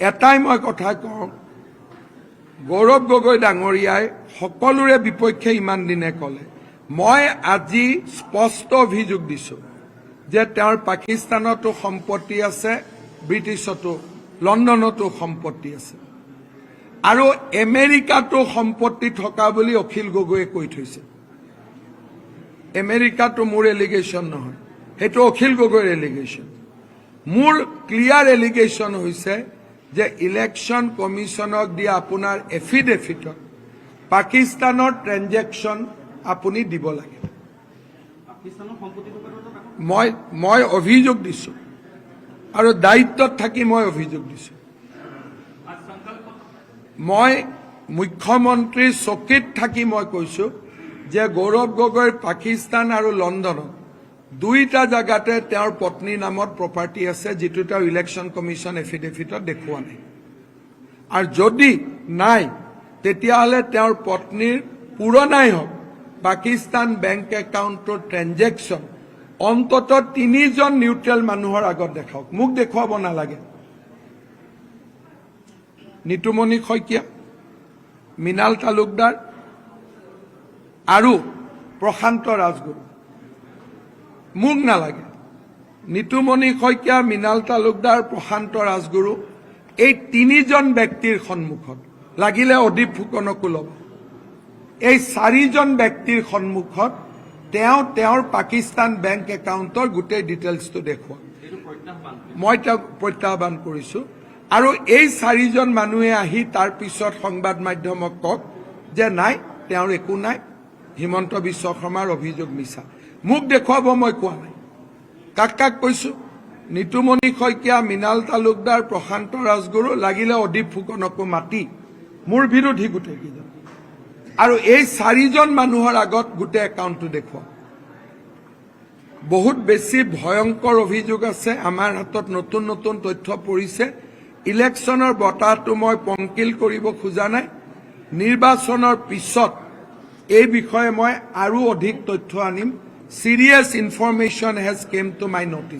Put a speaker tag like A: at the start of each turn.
A: এটাই মই কথা কওঁ, গৌৰৱ গগৈ ডাঙৰীয়াই সকলোৰে বিপক্ষে ইমান দিনে ক'লে। মই আজি স্পষ্ট অভিযোগ দিছোঁ যে তেওঁৰ পাকিস্তানতো সম্পত্তি আছে, ব্ৰিটিছতো, লণ্ডনতো সম্পত্তি আছে, আৰু আমেৰিকাতো সম্পত্তি থকা বুলি অখিল গগৈয়ে কৈ থৈছে। আমেৰিকাতো মোৰ এলিগেশ্যন নহয়, সেইটো অখিল গগৈৰ এলিগেশ্যন। মোৰ ক্লিয়াৰ এলিগেশ্যন হৈছে যে ইলেকশ্যন কমিশ্যনক দিয়া আপোনাৰ এফিডেভিটত পাকিস্তানৰ ট্ৰেনজেকশ্যন আপুনি দিব লাগে। মই অভিযোগ দিছোঁ আৰু দায়িত্বত থাকি মই অভিযোগ দিছোঁ। মই মুখ্যমন্ত্ৰীৰ চকীত থাকি মই কৈছোঁ যে গৌৰৱ গগৈৰ পাকিস্তান আৰু লণ্ডনত দুইটা জাগাতে তেওঁৰ পত্নীৰ নামত প্ৰপাৰ্টি আছে, যিটো তেওঁ ইলেকশ্যন কমিশ্যন এফিডেভিটত দেখুওৱা নাই। আৰু যদি নাই, তেতিয়াহ'লে তেওঁৰ পত্নীৰ পুৰণাই হওক পাকিস্তান বেংক একাউণ্টৰ ট্ৰেনজেকশ্যন অন্ততঃ 3জন নিউট্ৰেল মানুহৰ আগত দেখাওক, মোক দেখুৱাব নালাগে। নিতুমণি শইকীয়া, মৃণাল তালুকদাৰ আৰু প্ৰশান্ত ৰাজগুৰু, মোক নালাগে। নিতুমণি শইকীয়া, মৃণাল তালুকদাৰ, প্ৰশান্ত ৰাজগুৰু, এই 3জন ব্যক্তিৰ সন্মুখত, লাগিলে অদীপ ফুকনকো ল'ব, এই 4জন ব্যক্তিৰ সন্মুখত তেওঁৰ পাকিস্তান বেংক একাউণ্টৰ গোটেই ডিটেইলছটো দেখুৱাওক। মই তেওঁক প্ৰত্যাহ্বান কৰিছোঁ। আৰু এই 4জন মানুহে আহি তাৰ পিছত সংবাদ মাধ্যমক কওক যে নাই, তেওঁৰ একো নাই, হিমন্ত বিশ্ব শৰ্মাৰ অভিযোগ মিছা। মোক দেখুৱাব, মই কোৱা নাই। কাক কৈছোঁ? নিতুমণি শইকীয়া, মৃণাল তালুকদাৰ, প্ৰশান্ত ৰাজগুৰু, লাগিলে অদীপ ফুকনকো মাতি মোৰ বিৰোধী গোটেইকেইজন, আৰু এই 4জন মানুহৰ আগত গোটেই একাউণ্টটো দেখুৱাওক। বহুত বেছি ভয়ংকৰ অভিযোগ আছে। আমাৰ হাতত নতুন নতুন তথ্য পৰিছে। ইলেকশ্যনৰ বঁটাটো মই পংকিল কৰিব খোজা নাই। নিৰ্বাচনৰ পিছত এই বিষয়ে মই আৰু অধিক তথ্য আনিম। Serious information has came to my notice.